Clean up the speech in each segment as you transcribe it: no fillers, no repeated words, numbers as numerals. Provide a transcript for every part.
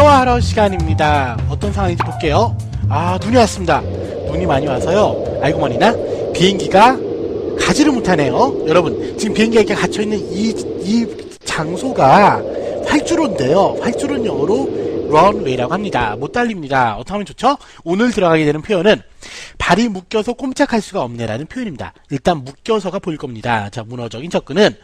언어하러 시간입니다. 어떤 상황인지 볼게요. 눈이 왔습니다. 눈이 많이 와서요. 알고 보니나 비행기가 가지를 못하네요. 여러분, 지금 비행기가 이렇게 갇혀있는 이 장소가 활주로인데요. 활주로는 영어로 runway라고 합니다. 못 달립니다. 어떻게 하면 좋죠? 오늘 들어가게 되는 표현은 발이 묶여서 꼼짝할 수가 없네라는 표현입니다. 일단 묶여서가 보일 겁니다. 자, 문어적인 접근은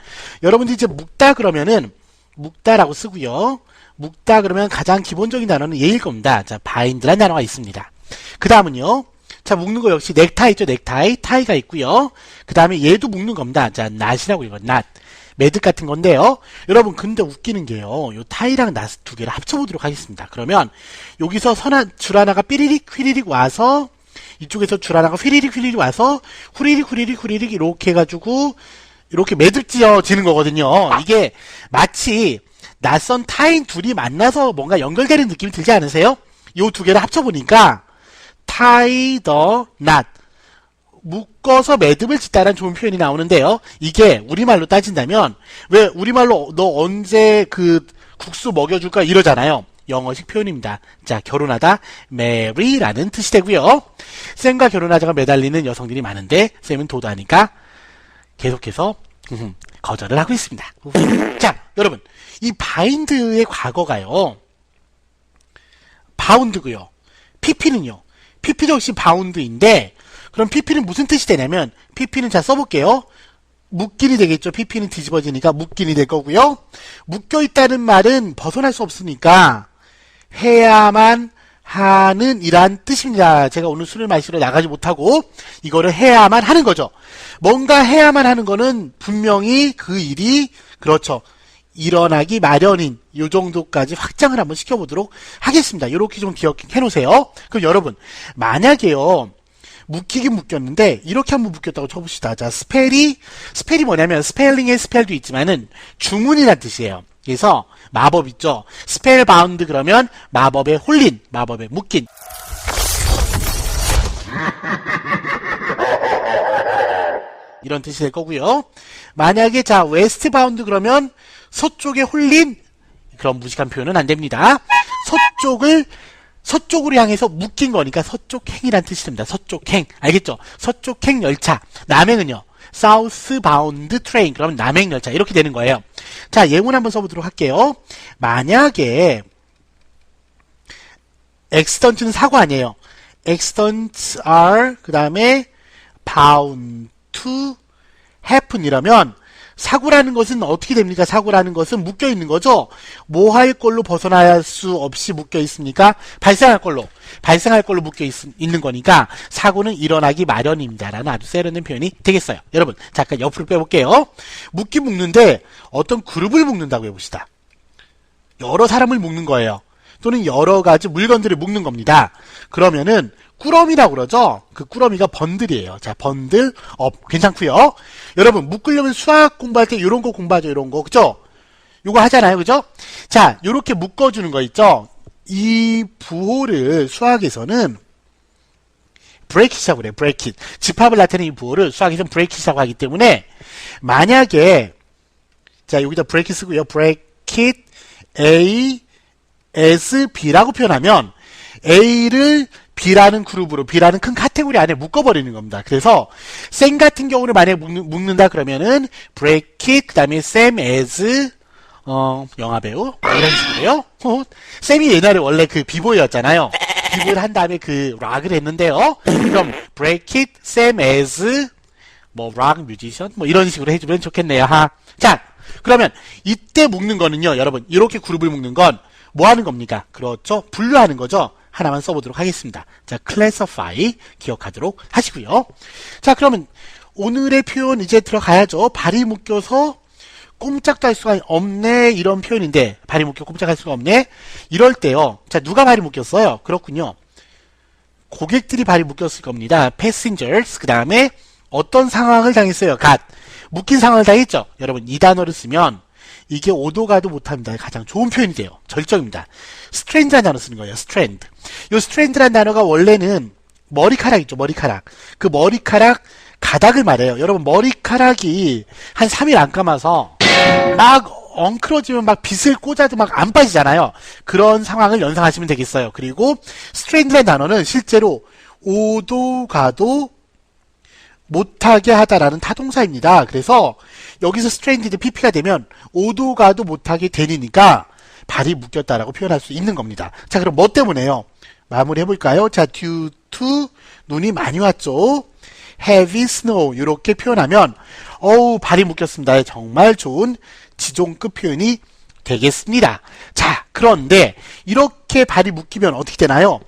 여러분들이 이제 묶다 그러면은 묶다라고 쓰고요. 묶다 그러면 가장 기본적인 단어는 얘일 겁니다. 자, bind라는 단어가 있습니다. 그 다음은요. 자, 묶는 거 역시 넥타이 있죠. 넥타이. 타이가 있고요. 그 다음에 얘도 묶는 겁니다. 자, 낫이라고 이거 낫. 매듭 같은 건데요. 여러분, 근데 웃기는 게요. 요 타이랑 낫 두 개를 합쳐보도록 하겠습니다. 그러면 여기서 줄 하나가 삐리릭 휘리릭 와서 이쪽에서 줄 하나가 휘리릭 휘리릭 와서 후리릭 후리릭 후리릭 이렇게 해가지고 이렇게 매듭 지어지는 거거든요. 이게 마치 낯선 타인 둘이 만나서 뭔가 연결되는 느낌이 들지 않으세요? 요 두 개를 합쳐보니까 tie the knot, 묶어서 매듭을 짓다라는 좋은 표현이 나오는데요. 이게 우리말로 따진다면 왜 우리말로 너 언제 그 국수 먹여줄까 이러잖아요. 영어식 표현입니다. 자, 결혼하다 marry라는 뜻이 되고요. 쌤과 결혼하자가 매달리는 여성들이 많은데 쌤은 도도하니까 계속해서 거절을 하고 있습니다. 자, 여러분, 이 bind의 과거가요. bound고요. pp는요. pp도 역시 bound인데 그럼 pp는 무슨 뜻이 되냐면 pp는 자 써볼게요. 묶인이 되겠죠. pp는 뒤집어지니까 묶인이 될 거고요. 묶여있다는 말은 벗어날 수 없으니까 해야만 하는 이란 뜻입니다. 제가 오늘 술을 마시러 나가지 못하고 이거를 해야만 하는 거죠. 뭔가 해야만 하는 거는 분명히 그 일이 그렇죠. 일어나기 마련인 요 정도까지 확장을 한번 시켜보도록 하겠습니다. 요렇게 좀 기억해 놓으세요. 그럼 여러분, 만약에요. 묶이긴 묶였는데 이렇게 한번 묶였다고 쳐봅시다. 자, 스펠이 뭐냐면 스펠링의 스펠도 있지만은 주문이란 뜻이에요. 그래서 마법 있죠. 스펠 바운드 그러면 마법에 홀린, 마법에 묶인. 이런 뜻이 될 거고요. 만약에 자, 웨스트 바운드 그러면 서쪽에 홀린 그런 무식한 표현은 안 됩니다. 서쪽으로 향해서 묶인 거니까 서쪽행이란 뜻이 됩니다. 서쪽행. 알겠죠? 서쪽행 열차. 남행은요. southbound train. 그러면 남행 열차. 이렇게 되는 거예요. 자, 예문 한번 써보도록 할게요. 만약에 accident는 사고 아니에요. accidents are 그 다음에 bound to happen 이라면 사고라는 것은 어떻게 됩니까? 사고라는 것은 묶여 있는 거죠. 뭐 할 걸로 벗어날 수 없이 묶여 있습니까? 발생할 걸로 묶여 있는 거니까 사고는 일어나기 마련입니다. 라는 아주 세련된 표현이 되겠어요. 여러분, 잠깐 옆으로 빼볼게요. 묶긴 묶는데 어떤 그룹을 묶는다고 해봅시다. 여러 사람을 묶는 거예요. 또는 여러 가지 물건들을 묶는 겁니다. 그러면은 꾸러미라고 그러죠? 그 꾸러미가 번들이에요. 자, 번들, 괜찮고요. 여러분, 묶으려면 수학 공부할 때 이런 거 공부하죠, 이런 거. 그죠? 요거 하잖아요, 그죠? 자, 요렇게 묶어주는 거 있죠? 이 부호를 수학에서는 브레이킷이라고 그래요, 브레이킷. 집합을 나타내는 이 부호를 수학에서는 브레이킷이라고 하기 때문에 만약에 자, 여기다 브레이킷 쓰고요. 브레이킷 A as B라고 표현하면 A를 B라는 그룹으로, B라는 큰 카테고리 안에 묶어버리는 겁니다. 그래서 쌤 같은 경우를 만약에 묶는다 그러면은 브레이킷, 그 다음에 쌤 as 영화배우 이런 식으로요. 쌤이 옛날에 원래 그 비보이였잖아요. 비보이를 한 다음에 그 락을 했는데요. 그럼 브레이킷, 쌤 as 락 뮤지션 이런 식으로 해주면 좋겠네요. 자, 그러면 이때 묶는 거는요, 여러분, 이렇게 그룹을 묶는 건 뭐 하는 겁니까? 그렇죠. 분류하는 거죠. 하나만 써보도록 하겠습니다. 자, classify 기억하도록 하시고요. 자, 그러면 오늘의 표현 이제 들어가야죠. 발이 묶여서 꼼짝도 할 수가 없네 이런 표현인데 발이 묶여 꼼짝할 수가 없네. 이럴 때요. 자, 누가 발이 묶였어요? 그렇군요. 고객들이 발이 묶였을 겁니다. passengers. 그 다음에 어떤 상황을 당했어요? 묶인 상황을 당했죠. 여러분, 이 단어를 쓰면 이게 오도 가도 못합니다. 가장 좋은 표현이 돼요. 절정입니다. strand라는 단어 쓰는 거예요. strand. 이 strand라는 단어가 원래는 머리카락 있죠. 머리카락. 그 머리카락 가닥을 말해요. 여러분, 머리카락이 한 3일 안 감아서 막 엉클어지면 막 빗을 꽂아도 막 안 빠지잖아요. 그런 상황을 연상하시면 되겠어요. 그리고 strand라는 단어는 실제로 오도 가도 못하게 하다라는 타동사입니다. 그래서 여기서 stranded pp가 되면 오도 가도 못하게 되니까 발이 묶였다라고 표현할 수 있는 겁니다. 자, 그럼 뭐 때문에요? 마무리 해볼까요? 자, due to 눈이 많이 왔죠. heavy snow 이렇게 표현하면 어우 발이 묶였습니다. 정말 좋은 지종급 표현이 되겠습니다. 자, 그런데 이렇게 발이 묶이면 어떻게 되나요?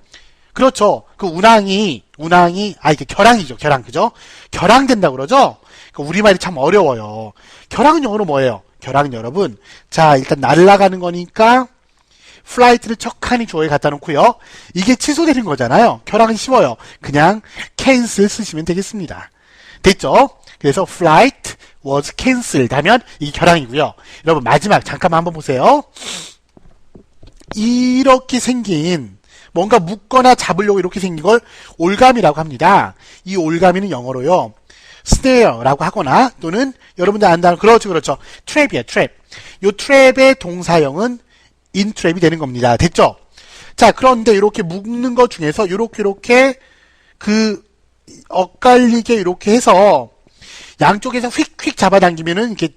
그렇죠. 그 운항이 이게 결항이죠. 결항, 그죠? 결항된다고 그러죠? 우리말이 참 어려워요. 결항은 영어로 뭐예요? 결항은 여러분, 자, 일단 날아가는 거니까 플라이트를 척하니 주어에 갖다 놓고요. 이게 취소되는 거잖아요. 결항은 쉬워요. 그냥 cancel 쓰시면 되겠습니다. 됐죠? 그래서 flight was cancelled 하면 이게 결항이고요. 여러분 마지막 잠깐만 한번 보세요. 이렇게 생긴 뭔가 묶거나 잡으려고 이렇게 생긴 걸 올가미라고 합니다. 이 올가미는 영어로요. snare라고 하거나 또는 여러분들 안다는 그렇죠. trap이야, trap. 요 trap의 동사형은 인트랩이 되는 겁니다. 됐죠? 자, 그런데 이렇게 묶는 것 중에서 이렇게 그 엇갈리게 이렇게 해서 양쪽에서 휙휙 잡아당기면은 이렇게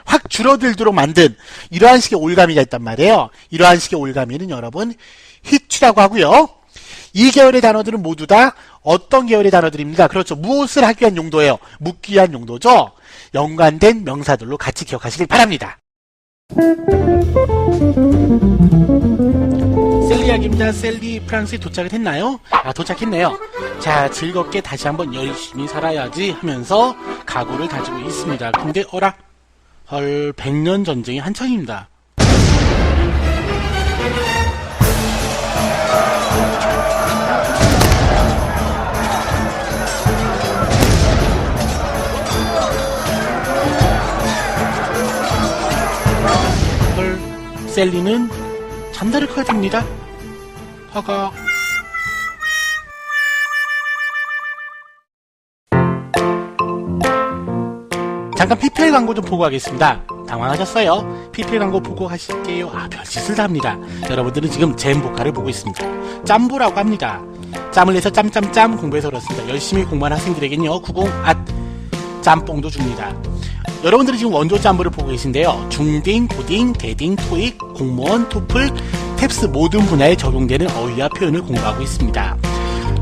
확 줄어들도록 만든 이러한 식의 올가미가 있단 말이에요. 이러한 식의 올가미는 여러분 hitch라고 하고요. 이 계열의 단어들은 모두 다 어떤 계열의 단어들입니까? 그렇죠. 무엇을 하기 위한 용도예요? 묶기 위한 용도죠. 연관된 명사들로 같이 기억하시길 바랍니다. 셀리 이야기입니다. 셀리 프랑스에 도착을 했나요? 아, 도착했네요. 자, 즐겁게 다시 한번 열심히 살아야지 하면서 각오를 다지고 있습니다. 근데 어라? 헐, 100년 전쟁이 한창입니다. 셀리는 전달을 커야 됩니다. 허가. 잠깐 PPL 광고 좀 보고 가겠습니다. 당황하셨어요? PPL 광고 보고 가실게요. 아, 별짓을 다 합니다. 여러분들은 지금 잼보카를 보고 있습니다. 짬보라고 합니다. 짬을 내서 짬짬짬 공부해서 그렇습니다. 열심히 공부한 학생들에겐요, 90 짬뽕도 줍니다. 여러분들이 지금 원조 짬보를 보고 계신데요. 중딩, 고딩, 대딩, 토익, 공무원, 토플, 탭스 모든 분야에 적용되는 어휘와 표현을 공부하고 있습니다.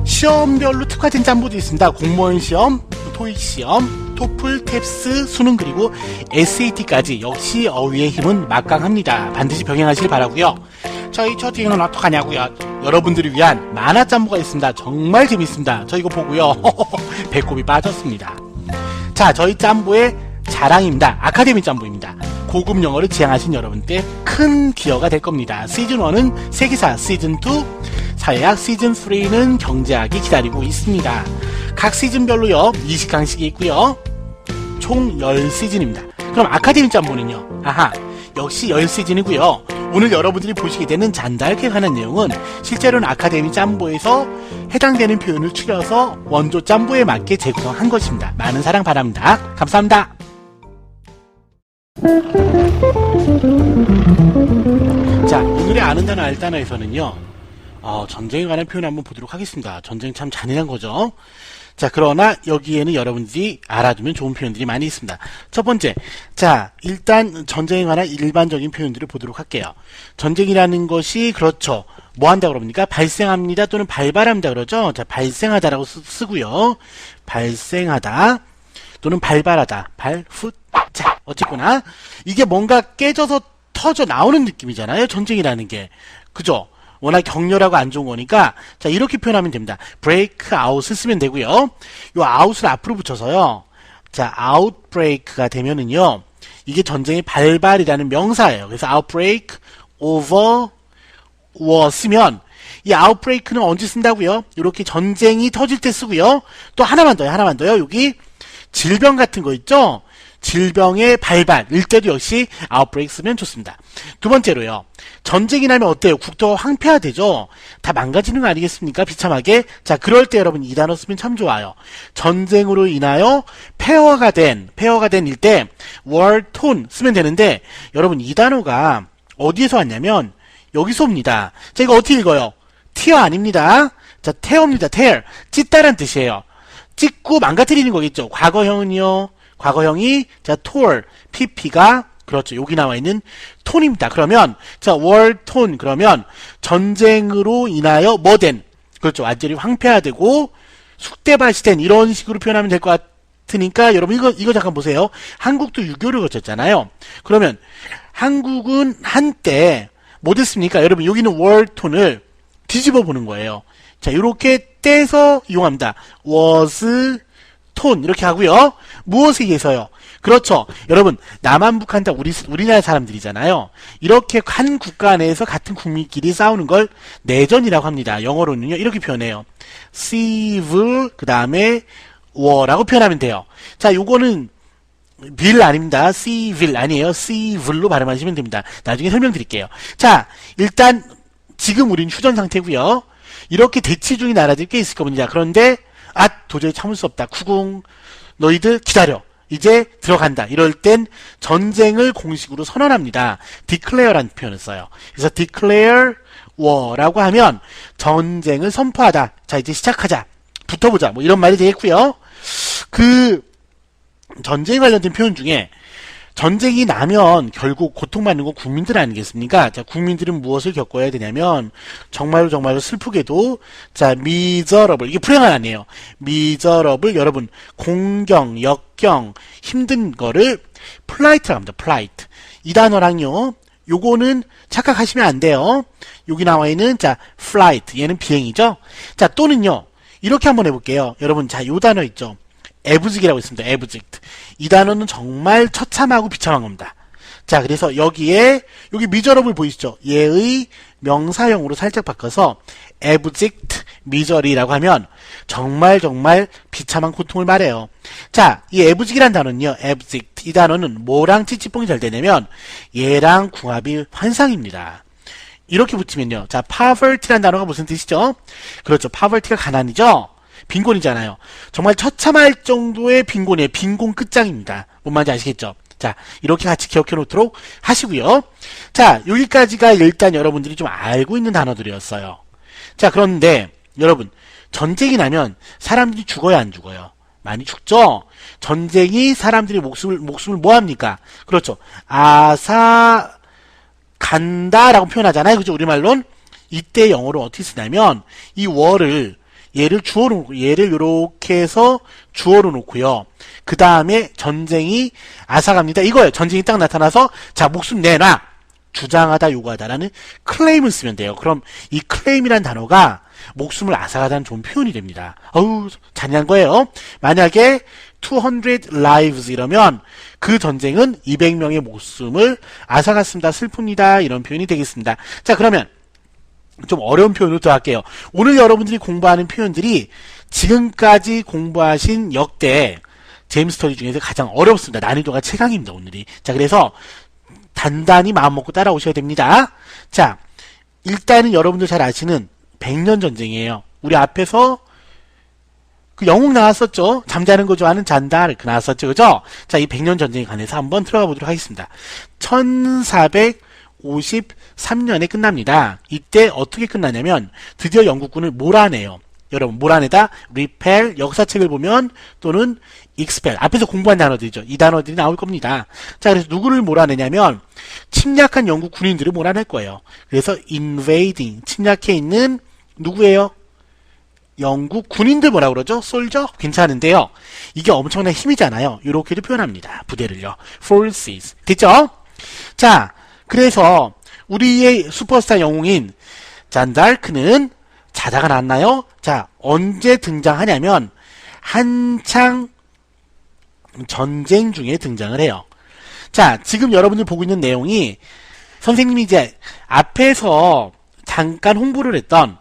시험별로 특화된 짬보도 있습니다. 공무원 시험, 토익 시험, 토플, 탭스, 수능 그리고 SAT까지 역시 어휘의 힘은 막강합니다. 반드시 병행하시길 바라고요. 저희 초딩은 어떡하냐고요. 여러분들을 위한 만화 짬보가 있습니다. 정말 재밌습니다. 저 이거 보고요. 배꼽이 빠졌습니다. 자, 저희 짬보의 자랑입니다. 아카데미 짬보입니다. 고급 영어를 지향하신 여러분께 큰 기여가 될 겁니다. 시즌1은 세계사, 시즌2 사회학, 시즌3는 경제학이 기다리고 있습니다. 각 시즌별로요 20강씩이 있고요 총 10시즌입니다. 그럼 아카데미 짬보는요? 아하, 역시 10시즌이고요 오늘 여러분들이 보시게 되는 잔달케 관한 내용은 실제로는 아카데미 짬보에서 해당되는 표현을 추려서 원조 짬보에 맞게 재구성한 것입니다. 많은 사랑 바랍니다. 감사합니다. 자, 오늘의 아는 단어 알 단어에서는요 전쟁에 관한 표현 한번 보도록 하겠습니다. 전쟁 참 잔인한 거죠. 자, 그러나 여기에는 여러분들이 알아두면 좋은 표현들이 많이 있습니다. 첫 번째, 자, 일단 전쟁에 관한 일반적인 표현들을 보도록 할게요. 전쟁이라는 것이 그렇죠, 뭐 한다 그럽니까? 발생합니다 또는 발발합니다 그러죠. 자, 발생하다라고 쓰고요 발생하다 또는 발발하다, 발훗. 자, 어쨌거나 이게 뭔가 깨져서 터져 나오는 느낌이잖아요, 전쟁이라는 게. 그죠? 워낙 격렬하고 안 좋은 거니까 자, 이렇게 표현하면 됩니다. break out을 쓰면 되고요. 요 out을 앞으로 붙여서요. 자, outbreak가 되면은요. 이게 전쟁의 발발이라는 명사예요. 그래서 outbreak, over, war 쓰면 이 outbreak는 언제 쓴다고요? 이렇게 전쟁이 터질 때 쓰고요. 또 하나만 더요. 여기 질병 같은 거 있죠? 질병의 발발일 때도 역시 outbreak 쓰면 좋습니다. 두 번째로요. 전쟁이 나면 어때요? 국토가 황폐화되죠? 다 망가지는 거 아니겠습니까? 비참하게. 자, 그럴 때 여러분 이 단어 쓰면 참 좋아요. 전쟁으로 인하여 폐허가 된 일 때 war torn 쓰면 되는데 여러분 이 단어가 어디에서 왔냐면 여기서 옵니다. 자, 이거 어떻게 읽어요? tear 아닙니다. 자, tear입니다. tear. 찢다란 뜻이에요. 찢고 망가뜨리는 거겠죠. 과거형은요. 과거형이 자 tore, pp가 그렇죠. 여기 나와 있는 톤입니다. 그러면 자 war torn 그러면 전쟁으로 인하여 뭐된 그렇죠. 완전히 황폐화되고 쑥대밭이 된 이런 식으로 표현하면 될 것 같으니까 여러분 이거 잠깐 보세요. 한국도 6.25를 거쳤잖아요. 그러면 한국은 한때 뭐 됐습니까? 여러분 여기는 war torn을 뒤집어 보는 거예요. 자, 이렇게 떼서 이용합니다. was torn 이렇게 하고요. 무엇에 의해서요? 그렇죠. 여러분 남한북한 다 우리나라 사람들이잖아요. 이렇게 한 국가 내에서 같은 국민끼리 싸우는 걸 내전이라고 합니다. 영어로는요. 이렇게 표현해요. civil 그 다음에 war라고 표현하면 돼요. 자, 요거는 빌 아닙니다. civil 아니에요. civil로 발음하시면 됩니다. 나중에 설명드릴게요. 자, 일단 지금 우린 휴전 상태고요. 이렇게 대치 중인 나라들이 꽤 있을 겁니다. 그런데 도저히 참을 수 없다. 쿠궁 너희들 기다려. 이제 들어간다. 이럴 땐 전쟁을 공식으로 선언합니다. declare라는 표현을 써요. 그래서 declare war라고 하면 전쟁을 선포하다. 자, 이제 시작하자. 붙어보자. 뭐 이런 말이 되겠고요. 그 전쟁에 관련된 표현 중에 전쟁이 나면 결국 고통받는 건 국민들 아니겠습니까? 자, 국민들은 무엇을 겪어야 되냐면 정말로 슬프게도 자, miserable 이게 불행한 아니에요. miserable 여러분 공경, 역경, 힘든 거를 polite라고 합니다. polite. 이 단어랑요. 요거는 착각하시면 안 돼요. 여기 나와 있는 자, flight 얘는 비행이죠. 자, 또는요. 이렇게 한번 해볼게요. 여러분 자, 요 단어 있죠. 애부직이라고 있습니다. 애부직. 이 단어는 정말 처참하고 비참한 겁니다. 자, 그래서 여기에 여기 미저러블 보이시죠? 얘의 명사형으로 살짝 바꿔서 abject misery라고 하면 정말 비참한 고통을 말해요. 자, 이 abject이란 단어는요. abject 이 단어는 뭐랑 찌찌뽕이 잘 되냐면 얘랑 궁합이 환상입니다. 이렇게 붙이면요. 자, poverty란 단어가 무슨 뜻이죠? 그렇죠. poverty가 가난이죠. 빈곤이잖아요. 정말 처참할 정도의 빈곤이에요. 빈곤 끝장입니다. 뭔 말인지 아시겠죠? 자, 이렇게 같이 기억해 놓도록 하시고요. 자, 여기까지가 일단 여러분들이 좀 알고 있는 단어들이었어요. 자, 그런데 여러분 전쟁이 나면 사람들이 죽어야 안 죽어요? 많이 죽죠? 전쟁이 사람들이 목숨을 뭐 합니까? 그렇죠. 간다라고 표현하잖아요. 그죠? 우리말로는 이때 영어로 어떻게 쓰냐면 이 war를 얘를 이렇게 해서 주어로 놓고요. 그 다음에 전쟁이 앗아갑니다. 이거예요. 전쟁이 딱 나타나서 자, 목숨 내놔. 주장하다, 요구하다라는 클레임을 쓰면 돼요. 그럼 이 클레임이란 단어가 목숨을 앗아가다는 좋은 표현이 됩니다. 어우, 잔인한 거예요. 만약에 200 lives 이러면 그 전쟁은 200명의 목숨을 앗아갔습니다. 슬픕니다. 이런 표현이 되겠습니다. 자, 그러면 좀 어려운 표현으로 들어갈게요. 오늘 여러분들이 공부하는 표현들이 지금까지 공부하신 역대 제임스 스터디 중에서 가장 어렵습니다. 난이도가 최강입니다. 오늘이. 자, 그래서 단단히 마음 먹고 따라오셔야 됩니다. 자, 일단은 여러분들 잘 아시는 100년 전쟁이에요. 우리 앞에서 그 영웅 나왔었죠. 잠자는 거 좋아하는 잔달 그 나왔었죠. 그죠? 자, 이 100년 전쟁에 관해서 한번 들어가 보도록 하겠습니다. 1453년에 끝납니다. 이때 어떻게 끝나냐면 드디어 영국군을 몰아내요. 여러분 몰아내다 repel 역사책을 보면 또는 expel 앞에서 공부한 단어들이죠. 이 단어들이 나올 겁니다. 자, 그래서 누구를 몰아내냐면 침략한 영국 군인들을 몰아낼 거예요. 그래서 invading 침략해 있는 누구예요? 영국 군인들 뭐라 그러죠? 솔저? 괜찮은데요. 이게 엄청난 힘이잖아요. 이렇게도 표현합니다. 부대를요. forces. 됐죠? 자, 그래서 우리의 슈퍼스타 영웅인 잔달크는 자다가 났나요? 자, 언제 등장하냐면 한창 전쟁 중에 등장을 해요. 자, 지금 여러분들 보고 있는 내용이 선생님이 이제 앞에서 잠깐 홍보를 했던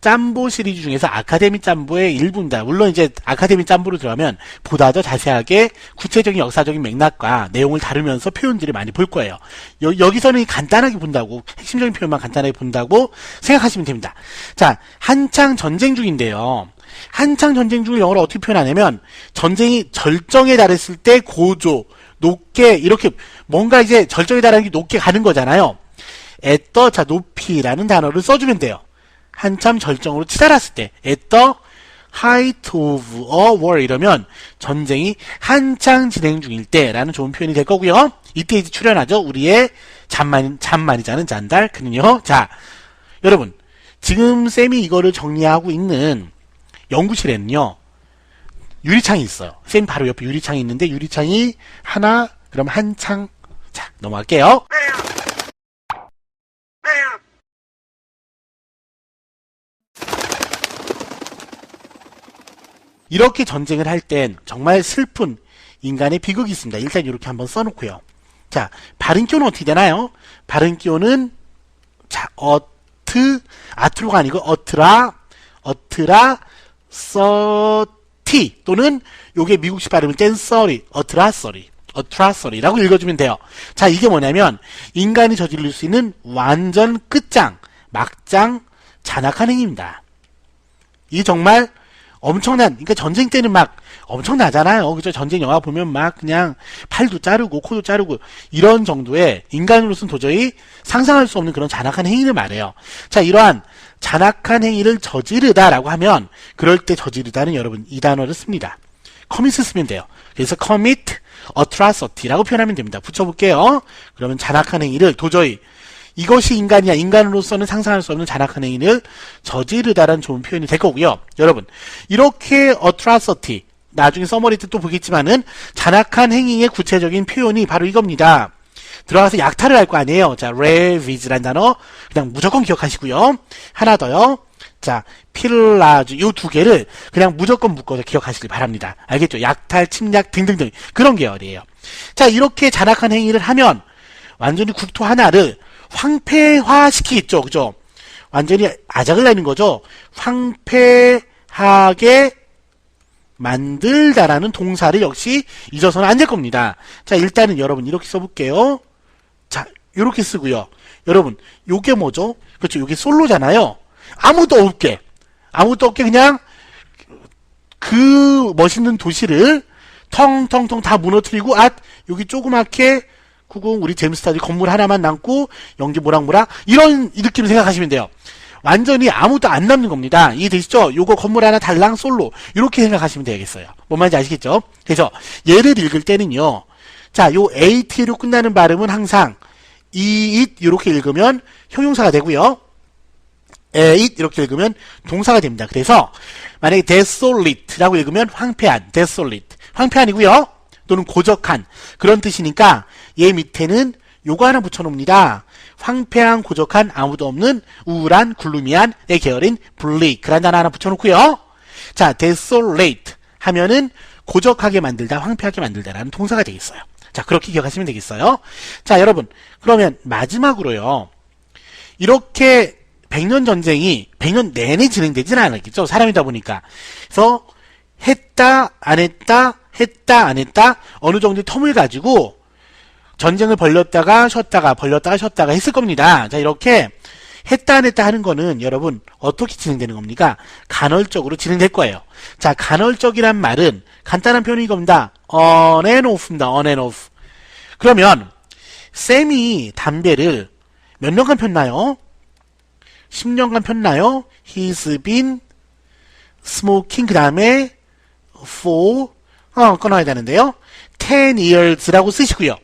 짬보 시리즈 중에서 아카데미 짬보의 일부입니다. 물론 이제 아카데미 짬보로 들어가면 보다 더 자세하게 구체적인 역사적인 맥락과 내용을 다루면서 표현들이 많이 볼 거예요. 여기서는 간단하게 본다고, 핵심적인 표현만 간단하게 본다고 생각하시면 됩니다. 자, 한창 전쟁 중인데요. 한창 전쟁 중을 영어로 어떻게 표현하냐면, 전쟁이 절정에 달했을 때 고조, 높게, 이렇게 뭔가 이제 절정에 달하는 게 높게 가는 거잖아요. at the, 자, 높이라는 단어를 써주면 돼요. 한참 절정으로 치달았을 때, at the height of a war 이러면 전쟁이 한창 진행 중일 때라는 좋은 표현이 될 거고요. 이때 이제 출연하죠. 우리의 잠많이 자는 잔달 그는요. 자, 여러분 지금 쌤이 이거를 정리하고 있는 연구실에는요 유리창이 있어요. 쌤 바로 옆에 유리창이 있는데 유리창이 하나, 그럼 한 창. 자, 넘어갈게요. 이렇게 전쟁을 할 땐 정말 슬픈 인간의 비극이 있습니다. 일단 이렇게 한번 써놓고요. 자, 발음 기호는 어떻게 되나요? 발음 기호는 자, 아트로가 아니고 서티 또는 요게 미국식 발음은 댄서리, 어트라서리라고 읽어주면 돼요. 자, 이게 뭐냐면 인간이 저지를 수 있는 완전 끝장, 막장, 잔악한 행위입니다. 이게 정말 엄청난, 그러니까 전쟁 때는 막 엄청나잖아요. 그죠? 전쟁 영화 보면 막 그냥 팔도 자르고 코도 자르고 이런 정도의 인간으로서는 도저히 상상할 수 없는 그런 잔악한 행위를 말해요. 자, 이러한 잔악한 행위를 저지르다라고 하면 그럴 때 저지르다는 여러분 이 단어를 씁니다. commit 쓰면 돼요. 그래서 commit atrocity라고 표현하면 됩니다. 붙여볼게요. 그러면 잔악한 행위를 도저히 이것이 인간이야. 인간으로서는 상상할 수 없는 잔악한 행위를 저지르다라는 좋은 표현이 될 거고요. 여러분, 이렇게 atrocity, 나중에 서머리 때 또 보겠지만은 잔악한 행위의 구체적인 표현이 바로 이겁니다. 들어가서 약탈을 할 거 아니에요. 자, ravage라는 단어 그냥 무조건 기억하시고요. 하나 더요. 자, pillage 이 두 개를 그냥 무조건 묶어서 기억하시길 바랍니다. 알겠죠? 약탈, 침략 등등등 그런 계열이에요. 자, 이렇게 잔악한 행위를 하면 완전히 국토 하나를 황폐화시키겠죠. 그죠? 완전히 아작을 내는 거죠. 황폐하게 만들다라는 동사를 역시 잊어서는 안 될 겁니다. 자, 일단은 여러분 이렇게 써볼게요. 자, 이렇게 쓰고요. 여러분, 요게 뭐죠? 그렇죠. 요게 솔로잖아요. 아무도 없게 그냥 그 멋있는 도시를 텅텅텅 다 무너뜨리고 여기 조그맣게 우리 제임스타드 건물 하나만 남고 연기 모락모락 이런 느낌을 생각하시면 돼요. 완전히 아무도 안 남는 겁니다. 이해되시죠? 요거 건물 하나 달랑 솔로 이렇게 생각하시면 되겠어요. 뭔 말인지 아시겠죠? 그래서 얘를 읽을 때는요. 자, 요 AT로 끝나는 발음은 항상 it 이렇게 읽으면 형용사가 되고요. it 이렇게 읽으면 동사가 됩니다. 그래서 만약에 desolate라고 읽으면 황폐한, desolate 황폐한이고요. 또는 고적한 그런 뜻이니까 얘 밑에는 요거 하나 붙여놓습니다. 황폐한, 고적한, 아무도 없는, 우울한, 글루미한의 계열인 bleak라는 단어 하나 붙여놓고요. 자, desolate 하면은 고적하게 만들다, 황폐하게 만들다라는 동사가 되겠어요. 자, 그렇게 기억하시면 되겠어요. 자, 여러분, 그러면 마지막으로요. 이렇게 100년 전쟁이 100년 내내 진행되지는 않았겠죠. 사람이다 보니까. 그래서 했다, 안 했다, 어느 정도의 텀을 가지고 전쟁을 벌렸다가 쉬었다가 했을 겁니다. 자, 이렇게 했다 안 했다 하는 거는 여러분 어떻게 진행되는 겁니까? 간헐적으로 진행될 거예요. 자, 간헐적이란 말은 간단한 표현이 이겁니다. on and off입니다. on and off. 그러면 쌤이 담배를 몇 년간 폈나요? 10년간 폈나요? He's been smoking 그 다음에 for 끊어야 되는데요. 10 years라고 쓰시고요.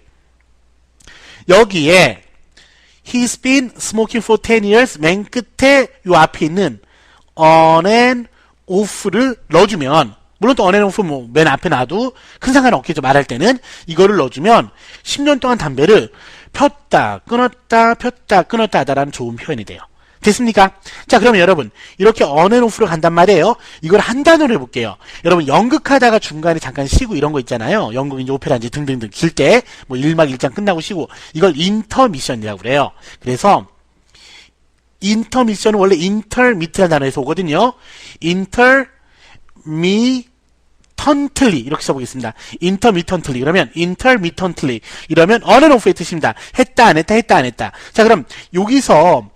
여기에 He's been smoking for 10 years 맨 끝에 요 앞에 있는 on and off를 넣어주면 물론 또 on and off 뭐 맨 앞에 놔도 큰 상관 없겠죠. 말할 때는 이거를 넣어주면 10년 동안 담배를 폈다 끊었다 폈다 끊었다 하다라는 좋은 표현이 돼요. 됐습니까? 자, 그러면 여러분 이렇게 on and off로 간단 말이에요. 이걸 한 단어로 해볼게요. 여러분 연극하다가 중간에 잠깐 쉬고 이런 거 있잖아요. 연극 이제 오페라인지 등등등 길 때 뭐 1막 1장 끝나고 쉬고 이걸 인터미션이라고 그래요. 그래서 인터미션은 원래 인터미트라는 단어에서 오거든요. intermittently 이렇게 써보겠습니다. intermittently 그러면 intermittently 이러면 on and off의 뜻입니다. 했다 안 했다 했다 안 했다. 자 그럼 여기서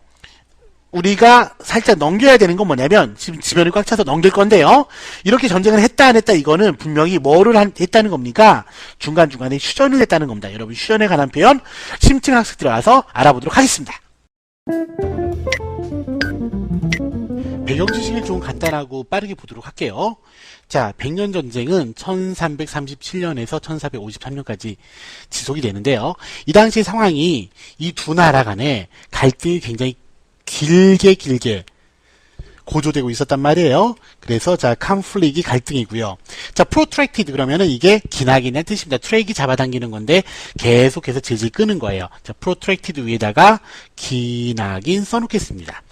우리가 살짝 넘겨야 되는 건 뭐냐면 지금 지면을 꽉 차서 넘길 건데요. 이렇게 전쟁을 했다 안 했다 이거는 분명히 뭐를 했다는 겁니까? 중간중간에 휴전을 했다는 겁니다. 여러분 휴전에 관한 표현 심층학습 들어가서 알아보도록 하겠습니다. 배경 지식을 좀 간단하고 빠르게 보도록 할게요. 자, 백년 전쟁은 1337년에서 1453년까지 지속이 되는데요. 이 당시 상황이 이 두 나라 간에 갈등이 굉장히 길게 고조되고 있었단 말이에요. 그래서 자, conflict이 갈등이고요. 자, protracted 그러면은 이게 기나긴한 뜻입니다. 트랙이 잡아당기는 건데 계속해서 질질 끄는 거예요. 자, protracted 위에다가 기나긴 써놓겠습니다.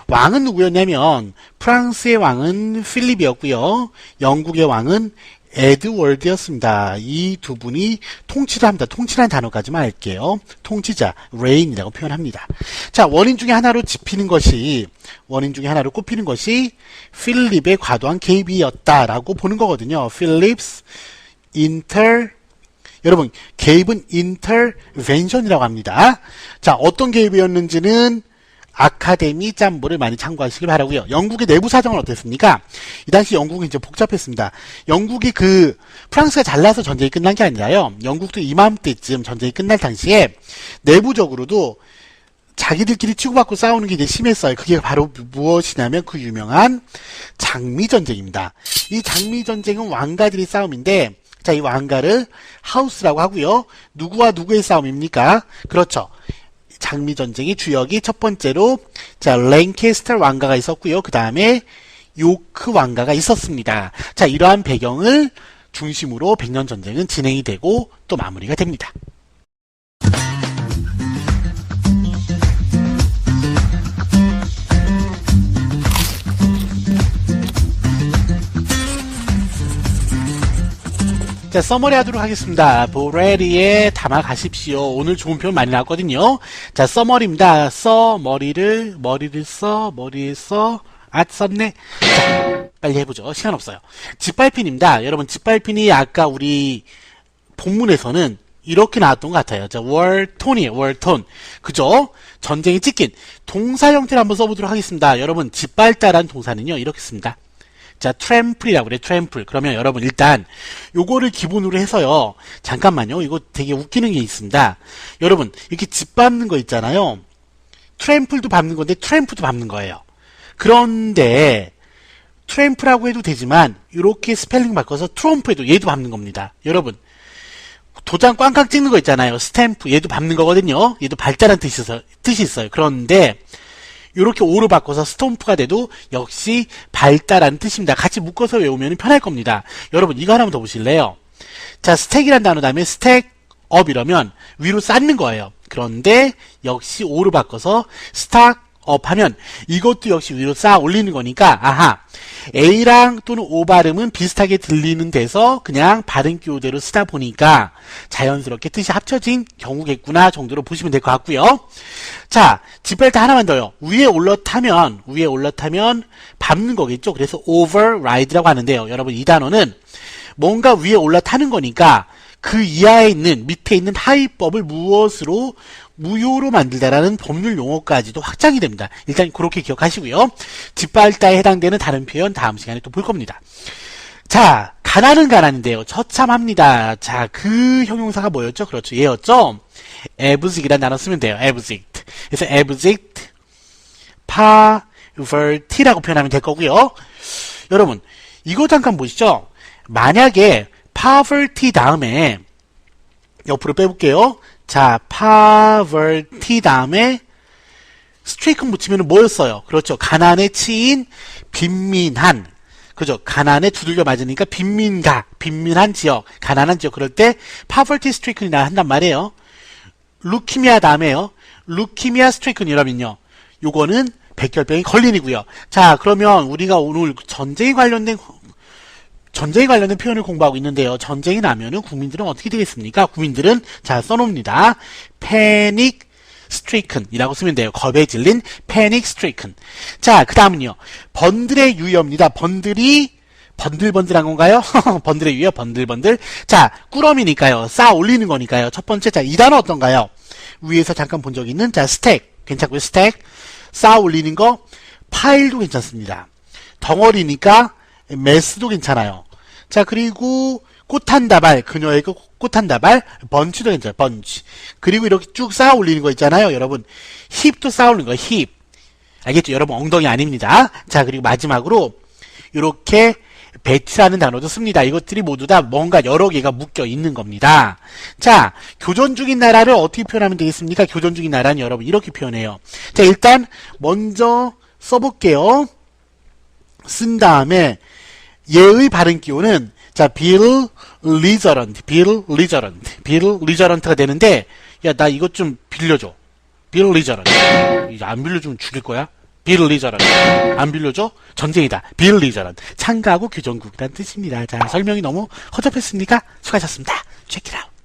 왕은 누구였냐면 프랑스의 왕은 필립이었고요. 영국의 왕은 에드워드였습니다. 이 두 분이 통치를 합니다. 통치라는 단어까지만 할게요. 통치자, reign이라고 표현합니다. 자, 원인 중에 하나로 꼽히는 것이 필립의 과도한 개입이었다라고 보는 거거든요. 필립스 여러분, 개입은 intervention이라고 합니다. 자, 어떤 개입이었는지는 아카데미 짬보를 많이 참고하시길 바라고요. 영국의 내부 사정은 어땠습니까? 이 당시 영국은 이제 복잡했습니다. 영국이 프랑스가 잘나서 전쟁이 끝난 게 아니라요. 영국도 이맘때쯤 전쟁이 끝날 당시에 내부적으로도 자기들끼리 치고받고 싸우는 게 이제 심했어요. 그게 바로 무엇이냐면 그 유명한 장미전쟁입니다. 이 장미전쟁은 왕가들의 싸움인데 자, 이 왕가를 하우스라고 하고요. 누구와 누구의 싸움입니까? 그렇죠. 장미전쟁의 주역이 첫 번째로 자, 랭캐스터 왕가가 있었고요. 그 다음에 요크 왕가가 있었습니다. 자, 이러한 배경을 중심으로 백년전쟁은 진행이 되고 또 마무리가 됩니다. 자, 서머리 하도록 하겠습니다. 보레리에 담아가십시오. 오늘 좋은 표현 많이 나왔거든요. 자, 서머리입니다. 머리를 써. 썼네. 자, 빨리 해보죠. 시간 없어요. 짓밟힌입니다. 여러분, 짓밟힌이 아까 우리 본문에서는 이렇게 나왔던 것 같아요. 자, 월톤이에요. 월톤. 그죠? 전쟁이 찍힌. 동사 형태를 한번 써보도록 하겠습니다. 여러분, 짓밟다라는 동사는요, 이렇게 씁니다. 자, 트램플이라고 그래, 트램플. 그러면 여러분, 일단, 요거를 기본으로 해서요. 잠깐만요. 이거 되게 웃기는 게 있습니다. 여러분, 이렇게 짓밟는 거 있잖아요. 트램플도 밟는 건데, 트램프도 밟는 거예요. 그런데, 트램프라고 해도 되지만, 이렇게 스펠링 바꿔서 트럼프 해도 얘도 밟는 겁니다. 여러분, 도장 꽝꽝 찍는 거 있잖아요. 스탬프, 얘도 밟는 거거든요. 얘도 밟다라는 뜻이 있어요. 그런데, 이렇게 오로 바꿔서 스톰프가 돼도 역시 밟다라는 뜻입니다. 같이 묶어서 외우면 편할 겁니다. 여러분 이거 하나만 더 보실래요? 자, 스택이란 단어 다음에 스택업 이러면 위로 쌓는 거예요. 그런데 역시 오로 바꿔서 스탁업 하면 이것도 역시 위로 쌓아 올리는 거니까 아하, A랑 또는 O 발음은 비슷하게 들리는 데서 그냥 발음 기호대로 쓰다 보니까 자연스럽게 뜻이 합쳐진 경우겠구나 정도로 보시면 될 것 같고요. 자, 짓밟다 하나만 더요. 위에 올라타면 밟는 거겠죠. 그래서 override라고 하는데요. 여러분 이 단어는 뭔가 위에 올라타는 거니까 그 이하에 있는 밑에 있는 하위법을 무효로 만들다라는 법률 용어까지도 확장이 됩니다. 일단 그렇게 기억하시고요. 짓밟다에 해당되는 다른 표현 다음 시간에 또 볼 겁니다. 자, 가난은 가난인데요. 처참합니다. 자, 그 형용사가 뭐였죠? 그렇죠. 얘였죠? abject이라는 단어 쓰면 돼요. abject. 그래서 abject, poverty라고 표현하면 될 거고요. 여러분, 이거 잠깐 보시죠. 만약에 poverty 다음에 옆으로 빼볼게요. 자, poverty 다음에 stricken 붙이면 뭐였어요? 그렇죠. 가난에 치인 빈민한. 그죠. 가난에 두들겨 맞으니까 빈민한 지역, 가난한 지역. 그럴 때 poverty stricken이라 한단 말이에요. 루키미아 다음에요. 루키미아 stricken이라면요. 요거는 백혈병이 걸린이고요. 자, 그러면 우리가 오늘 전쟁에 관련된 표현을 공부하고 있는데요. 전쟁이 나면은 국민들은 어떻게 되겠습니까? 국민들은 자, 써놓습니다. 패닉, stricken 이라고 쓰면 돼요. 겁에 질린 panic stricken. 자, 그 다음은요. 번들의 유형입니다. 번들이 번들번들한 건가요? 번들의 유형, 번들번들. 자, 꾸러미니까요. 쌓아 올리는 거니까요. 첫 번째, 자, 이 단어 어떤가요? 위에서 잠깐 본 적 있는, 자, 스택. 괜찮고요. 스택. 쌓아 올리는 거. 파일도 괜찮습니다. 덩어리니까 메스도 괜찮아요. 자, 그리고 꽃한다발, 그녀의 꽃한다발, 번치도 괜찮아요. 번치. 그리고 이렇게 쭉 쌓아 올리는 거 있잖아요. 여러분, 힙도 쌓아 올리는 거예요. 힙. 알겠죠? 여러분, 엉덩이 아닙니다. 자, 그리고 마지막으로 이렇게 배치라는 단어도 씁니다. 이것들이 모두 다 뭔가 여러 개가 묶여 있는 겁니다. 자, 교전 중인 나라를 어떻게 표현하면 되겠습니까? 교전 중인 나라는 여러분 이렇게 표현해요. 자, 일단 먼저 써볼게요. 쓴 다음에 얘의 발음 기호는 자, belligerent 가 되는데, 야, 나 이것 좀 빌려줘. belligerent. 안 빌려주면 죽일 거야? belligerent. 안 빌려줘? 전쟁이다. belligerent. 참가하고 교전국이라는 뜻입니다. 자, 설명이 너무 허접했습니까? 수고하셨습니다. Check it out.